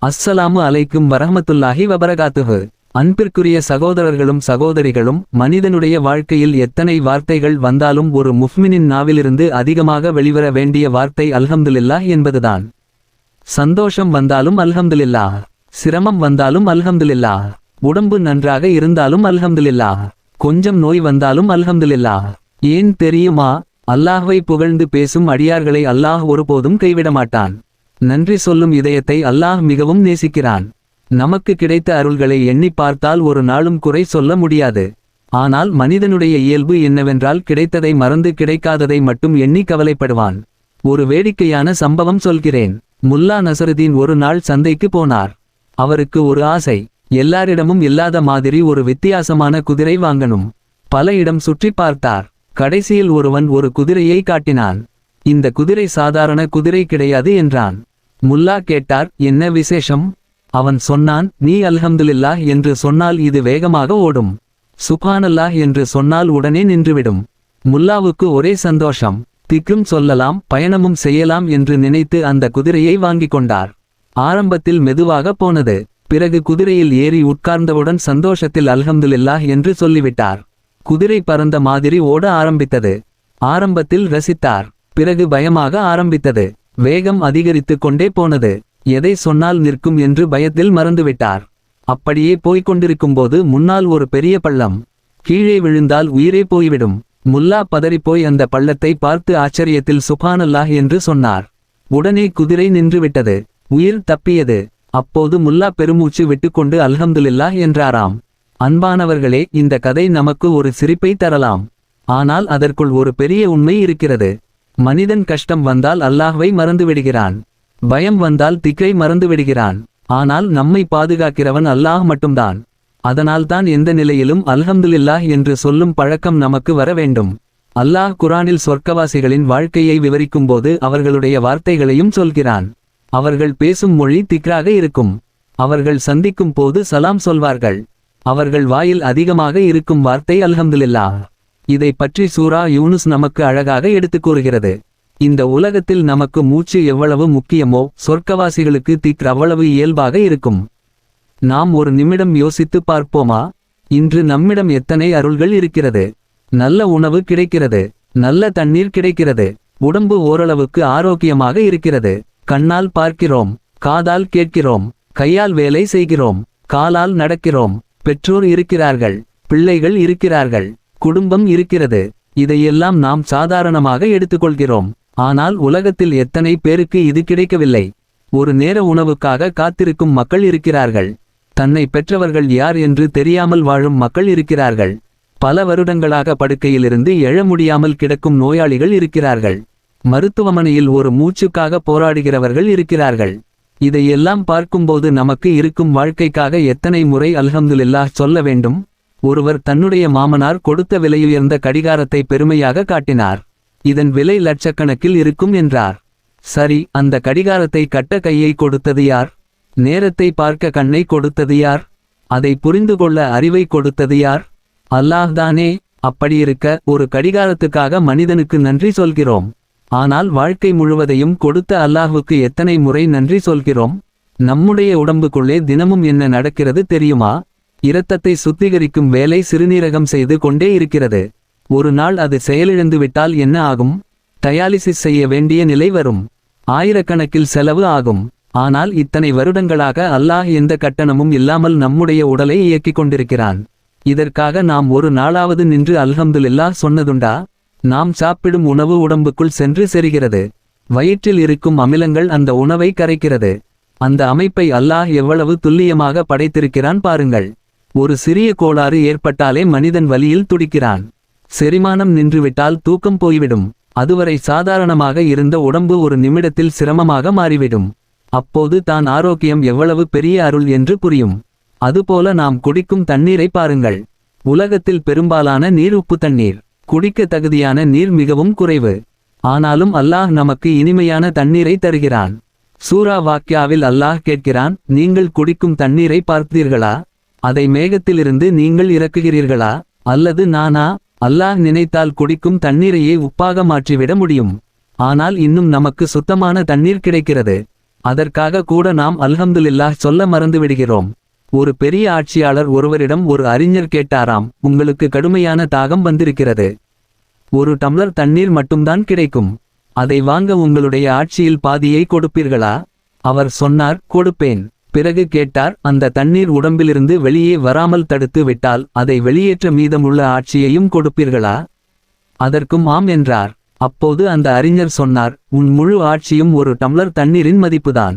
அஸ்ஸலாமு அலைக்கும் வரஹ்மத்துல்லாஹி வபரகாத்துஹு. அன்பிற்குரிய சகோதரர்களும் சகோதரிகளும், மனிதனுடைய வாழ்க்கையில் எத்தனை வார்த்தைகள் வந்தாலும் ஒரு முஃமினின் நாவிலிருந்து அதிகமாக வெளிவர வேண்டிய வார்த்தை அல்ஹம்துலில்லாஹ் என்பதுதான். சந்தோஷம் வந்தாலும் அல்ஹம்துலில்லாஹ், சிரமம் வந்தாலும் அல்ஹம்துலில்லாஹ், உடம்பு நன்றாக இருந்தாலும் அல்ஹம்துலில்லாஹ், கொஞ்சம் நோய் வந்தாலும் அல்ஹம்துலில்லாஹ். ஏன் தெரியுமா? அல்லாஹ்வை புகழ்ந்து பேசும் அடியார்களை அல்லாஹ் ஒருபோதும் கைவிடமாட்டான். நன்றி சொல்லும் இதயத்தை அல்லாஹ் மிகவும் நேசிக்கிறான். நமக்கு கிடைத்த அருள்களை எண்ணி பார்த்தால் ஒரு நாளும் குறை சொல்ல முடியாது. ஆனால் மனிதனுடைய இயல்பு என்னவென்றால் கிடைத்ததை மறந்து கிடைக்காததை மட்டும் எண்ணி கவலைப்படுவான். ஒரு வேடிக்கையான சம்பவம் சொல்கிறேன். முல்லா நசருதீன் ஒரு நாள் சந்தைக்கு போனார். அவருக்கு ஒரு ஆசை. எல்லாரிடமும் இல்லாத மாதிரி ஒரு வித்தியாசமான குதிரை வாங்கணும். பல இடம் சுற்றி பார்த்தார். கடைசியில் ஒருவன் ஒரு குதிரையை காட்டினான். இந்த குதிரை சாதாரண குதிரை கிடையாது என்றான். முல்லா கேட்டார், என்ன விசேஷம்? அவன் சொன்னான், நீ அல்ஹம்துலில்லாஹ் என்று சொன்னால் இது வேகமாக ஓடும், சுப்ஹானல்லாஹ் என்று சொன்னால் உடனே நின்றுவிடும். முல்லாவுக்கு ஒரே சந்தோஷம். திக்கும் சொல்லலாம், பயணமும் செய்யலாம் என்று நினைத்து அந்த குதிரையை வாங்கிக் கொண்டார். ஆரம்பத்தில் மெதுவாக போனது. பிறகு குதிரையில் ஏறி உட்கார்ந்தவுடன் சந்தோஷத்தில் அல்ஹம்துலில்லாஹ் என்று சொல்லிவிட்டார். குதிரை பறந்த மாதிரி ஓட ஆரம்பித்தது. ஆரம்பத்தில் ரசித்தார். பிறகு பயமாக ஆரம்பித்தது. வேகம் அதிகரித்து கொண்டே போனது. எதை சொன்னால் நிற்கும் என்று பயத்தில் மறந்துவிட்டார். அப்படியே போய்கொண்டிருக்கும்போது முன்னால் ஒரு பெரிய பள்ளம். கீழே விழுந்தால் உயிரே போய்விடும். முல்லா பதறிப்போய் அந்த பள்ளத்தை பார்த்து ஆச்சரியத்தில் சுப்ஹானல்லாஹ் என்று சொன்னார். உடனே குதிரை நின்றுவிட்டது. உயிர் தப்பியது. அப்போது முல்லா பெருமூச்சு விட்டுக்கொண்டு அல்ஹம்துலில்லாஹ் என்றாராம். அன்பானவர்களே, இந்த கதை நமக்கு ஒரு சிரிப்பை தரலாம். ஆனால் அதற்குள் ஒரு பெரிய உண்மை இருக்கிறது. மனிதன் கஷ்டம் வந்தால் அல்லாஹ்வை மறந்துவிடுகிறான். பயம் வந்தால் திக்கை மறந்துவிடுகிறான். ஆனால் நம்மை பாதுகாக்கிறவன் அல்லாஹ் மட்டும்தான். அதனால்தான் எந்த நிலையிலும் அல்ஹம்துலில்லாஹ் என்று சொல்லும் பழக்கம் நமக்கு வர வேண்டும். அல்லாஹ் குர்ஆனில் சொர்க்கவாசிகளின் வாழ்க்கையை விவரிக்கும்போது அவர்களுடைய வார்த்தைகளையும் சொல்கிறான். அவர்கள் பேசும் மொழி திக்ராக இருக்கும். அவர்கள் சந்திக்கும் போது சலாம் சொல்வார்கள். அவர்கள் வாயில் அதிகமாக இருக்கும் வார்த்தை அல்ஹம்துலில்லாஹ். இதை பற்றி சூரா யூனுஸ் நமக்கு அழகாக எடுத்துக் கூறுகிறது. இந்த உலகத்தில் நமக்கு மூச்சு எவ்வளவு முக்கியமோ, சொர்க்கவாசிகளுக்கு திக்ர் அவ்வளவு இயல்பாக இருக்கும். நாம் ஒரு நிமிடம் யோசித்து பார்ப்போமா? இன்று நம்மிடம் எத்தனை அருள்கள் இருக்கிறது. நல்ல உணவு கிடைக்கிறது, நல்ல தண்ணீர் கிடைக்கிறது, உடம்பு ஓரளவுக்கு ஆரோக்கியமாக இருக்கிறது. கண்ணால் பார்க்கிறோம், காதால் கேட்கிறோம், கையால் வேலை செய்கிறோம், காலால் நடக்கிறோம். பெற்றோர் இருக்கிறார்கள், பிள்ளைகள் இருக்கிறார்கள், குடும்பம் இருக்கிறது. இதையெல்லாம் நாம் சாதாரணமாக எடுத்துக்கொள்கிறோம். ஆனால் உலகத்தில் எத்தனை பேருக்கு இது கிடைக்கவில்லை? ஒரு நேர உணவுக்காக காத்திருக்கும் மக்கள் இருக்கிறார்கள். தன்னை பெற்றவர்கள் யார் என்று தெரியாமல் வாழும் மக்கள் இருக்கிறார்கள். பல வருடங்களாக படுக்கையிலிருந்து எழ முடியாமல் கிடக்கும் நோயாளிகள் இருக்கிறார்கள். மருத்துவமனையில் ஒரு மூச்சுக்காக போராடுகிறவர்கள் இருக்கிறார்கள். இதையெல்லாம் பார்க்கும்போது நமக்கு இருக்கும் வாழ்க்கைக்காக எத்தனை முறை அல்ஹம்துலில்லாஹ் சொல்ல வேண்டும்? ஒருவர் தன்னுடைய மாமனார் கொடுத்த விலையுயர்ந்த கடிகாரத்தை பெருமையாக காட்டினார். இதன் விலை லட்சக்கணக்கில் இருக்கும் என்றார். சரி, அந்த கடிகாரத்தை கட்ட கையை கொடுத்தது யார்? நேரத்தை பார்க்க கண்ணை கொடுத்தது யார்? அதை புரிந்து கொள்ள அறிவை கொடுத்தது யார்? அல்லாஹ் தானே. அப்படியிருக்க ஒரு கடிகாரத்துக்காக மனிதனுக்கு நன்றி சொல்கிறோம். ஆனால் வாழ்க்கை முழுவதையும் கொடுத்த அல்லாஹ்வுக்கு எத்தனை முறை நன்றி சொல்கிறோம்? நம்முடைய உடம்புக்குள்ளே தினமும் என்ன நடக்கிறது தெரியுமா? இரத்தத்தை சுத்திகரிக்கும் வேலை சிறுநீரகம் செய்து கொண்டே இருக்கிறது. ஒரு நாள் அது செயலிழந்துவிட்டால் என்ன ஆகும்? டயாலிசிஸ் செய்ய வேண்டிய நிலை வரும். ஆயிரக்கணக்கில் செலவு ஆகும். ஆனால் இத்தனை வருடங்களாக அல்லாஹ் எந்த கட்டணமும் இல்லாமல் நம்முடைய உடலை இயக்கிக் கொண்டிருக்கிறான். இதற்காக நாம் ஒரு நாளாவது நின்று அல்ஹம்துலில்லாஹ் சொன்னதுண்டா? நாம் சாப்பிடும் உணவு உடம்புக்குள் சென்று செரிகிறது. வயிற்றில் இருக்கும் அமிலங்கள் அந்த உணவை கரைக்கிறது. அந்த அமைப்பை அல்லாஹ் எவ்வளவு துல்லியமாக படைத்திருக்கிறான் பாருங்கள். ஒரு சிறிய கோளாறு ஏற்பட்டாலே மனிதன் வலியில் துடிக்கிறான். செரிமானம் நின்றுவிட்டால் தூக்கம் போய்விடும். அதுவரை சாதாரணமாக இருந்த உடம்பு ஒரு நிமிடத்தில் சிரமமாக மாறிவிடும். அப்போது தான் ஆரோக்கியம் எவ்வளவு பெரிய அருள் என்று புரியும். அதுபோல நாம் குடிக்கும் தண்ணீரை பாருங்கள். உலகத்தில் பெரும்பாலான நீர் உப்பு தண்ணீர். குடிக்க தகுதியான நீர் மிகவும் குறைவு. ஆனாலும் அல்லாஹ் நமக்கு இனிமையான தண்ணீரை தருகிறான். சூரா வாக்யாவில் அல்லாஹ் கேட்கிறான், நீங்கள் குடிக்கும் தண்ணீரை பார்த்தீர்களா? அதை மேகத்திலிருந்து நீங்கள் இறக்குகிறீர்களா? அல்லது நானா? அல்லாஹ் நினைத்தால் குடிக்கும் தண்ணீரையே உப்பாக மாற்றிவிட முடியும். ஆனால் இன்னும் நமக்கு சுத்தமான தண்ணீர் கிடைக்கிறது. அதற்காக கூட நாம் அல்ஹம்துலில்லாஹ் சொல்ல மறந்துவிடுகிறோம். ஒரு பெரிய ஆட்சியாளர் ஒருவரிடம் ஒரு அறிஞர் கேட்டாராம், உங்களுக்கு கடுமையான தாகம் வந்திருக்கிறது. ஒரு டம்ளர் தண்ணீர் மட்டும்தான் கிடைக்கும். அதை வாங்க உங்களுடைய ஆட்சியில் பாதியை கொடுப்பீர்களா? அவர் சொன்னார், கொடுப்பேன். பிறகு கேட்டார், அந்த தண்ணீர் உடம்பிலிருந்து வெளியே வராமல் தடுத்து விட்டால் அதை வெளியேற்ற மீதமுள்ள ஆட்சியையும் கொடுப்பீர்களா? அதற்கும் ஆம் என்றார். அப்போது அந்த அறிஞர் சொன்னார், உன் முழு ஆட்சியும் ஒரு டம்ளர் தண்ணீரின் மதிப்புதான்.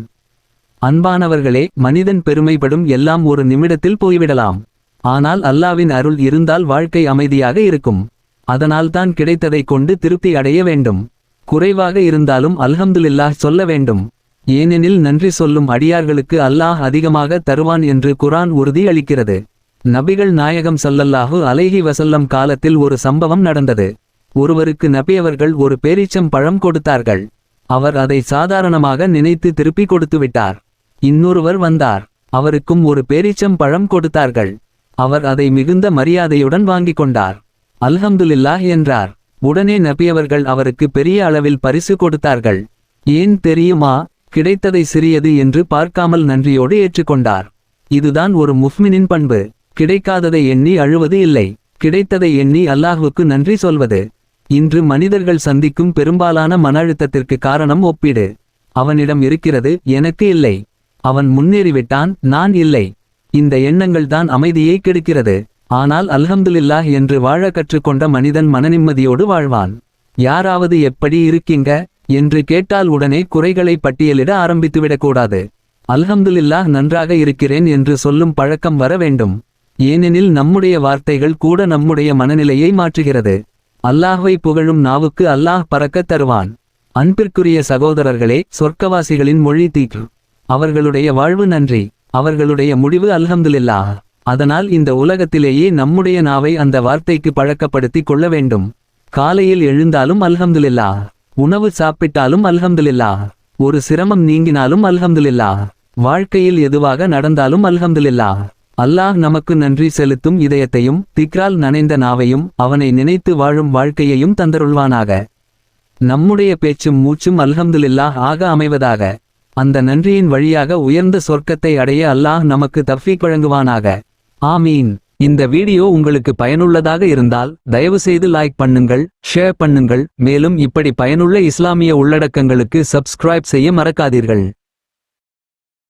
அன்பானவர்களே, மனிதன் பெருமைப்படும் எல்லாம் ஒரு நிமிடத்தில் போய்விடலாம். ஆனால் அல்லாவின் அருள் இருந்தால் வாழ்க்கை அமைதியாக இருக்கும். அதனால்தான் கிடைத்ததை கொண்டு திருப்தி அடைய வேண்டும். குறைவாக இருந்தாலும் அல்ஹம்துலில்லாஹ் சொல்ல வேண்டும். ஏனெனில் நன்றி சொல்லும் அடியார்களுக்கு அல்லாஹ் அதிகமாக தருவான் என்று குர்ஆன் உறுதி அளிக்கிறது. நபிகள் நாயகம் ஸல்லல்லாஹு அலைஹி வஸல்லம் காலத்தில் ஒரு சம்பவம் நடந்தது. ஒருவருக்கு நபியவர்கள் ஒரு பேரீச்சம் பழம் கொடுத்தார்கள். அவர் அதை சாதாரணமாக நினைத்து திருப்பி கொடுத்துவிட்டார். இன்னொருவர் வந்தார். அவருக்கும் ஒரு பேரீச்சம் பழம் கொடுத்தார்கள். அவர் அதை மிகுந்த மரியாதையுடன் வாங்கிக் கொண்டார். அல்ஹம்துலில்லாஹ் என்றார். உடனே நபியவர்கள் அவருக்கு பெரிய அளவில் பரிசு கொடுத்தார்கள். ஏன் தெரியுமா? கிடைத்ததை சிறியது என்று பார்க்காமல் நன்றியோடு ஏற்றுக்கொண்டார். இதுதான் ஒரு முஃமினின் பண்பு. கிடைக்காததை எண்ணி அழுவது இல்லை, கிடைத்ததை எண்ணி அல்லாஹ்வுக்கு நன்றி சொல்வது. இன்று மனிதர்கள் சந்திக்கும் பெரும்பாலான மன அழுத்தத்திற்கு காரணம் ஒப்பீடு. அவனிடம் இருக்கிறது, எனக்கு இல்லை. அவன் முன்னேறிவிட்டான், நான் இல்லை. இந்த எண்ணங்கள் தான் அமைதியை கெடுக்கிறது. ஆனால் அல்ஹம்துலில்லாஹ் என்று வாழ கற்றுக்கொண்ட மனிதன் மனநிம்மதியோடு வாழ்வான். யாராவது எப்படி இருக்கீங்க என்று கேட்டால் உடனே குறைகளை பட்டியலிட ஆரம்பித்துவிடக்கூடாது. அல்ஹம்துலில்லாஹ் நன்றாக இருக்கிறேன் என்று சொல்லும் பழக்கம் வர வேண்டும். ஏனெனில் நம்முடைய வார்த்தைகள் கூட நம்முடைய மனநிலையை மாற்றுகிறது. அல்லாஹ்வை புகழும் நாவுக்கு அல்லாஹ் பறக்கத் தருவான். அன்பிற்குரிய சகோதரர்களே, சொர்க்கவாசிகளின் மொழி தீக்கு. அவர்களுடைய வாழ்வு நன்றி, அவர்களுடைய முடிவு அல்ஹம்துலில்லாஹ். அதனால் இந்த உலகத்திலேயே நம்முடைய நாவை அந்த வார்த்தைக்கு பழக்கப்படுத்தி கொள்ள வேண்டும். காலையில் எழுந்தாலும் அல்ஹம்துலில்லாஹ், உணவு சாப்பிட்டாலும் அல்ஹம்துலில்லாஹ், ஒரு சிரமம் நீங்கினாலும் அல்ஹம்துலில்லாஹ், வாழ்க்கையில் எதுவாக நடந்தாலும் அல்ஹம்துலில்லாஹ். அல்லாஹ் நமக்கு நன்றி செலுத்தும் இதயத்தையும் திக்ரால் நனைந்த நாவையும் அவனை நினைத்து வாழும் வாழ்க்கையையும் தந்தருள்வானாக. நம்முடைய பேச்சும் மூச்சும் அல்ஹம்துலில்லாஹ் ஆக அமைவதாக. அந்த நன்றியின் வழியாக உயர்ந்த சொர்க்கத்தை அடைய அல்லாஹ் நமக்கு தஃபீக் வழங்குவானாக. ஆமீன். இந்த வீடியோ உங்களுக்கு பயனுள்ளதாக இருந்தால் தயவுசெய்து லைக் பண்ணுங்கள், ஷேர் பண்ணுங்கள். மேலும் இப்படி பயனுள்ள இஸ்லாமிய உள்ளடக்கங்களுக்கு சப்ஸ்கிரைப் செய்ய மறக்காதீர்கள்.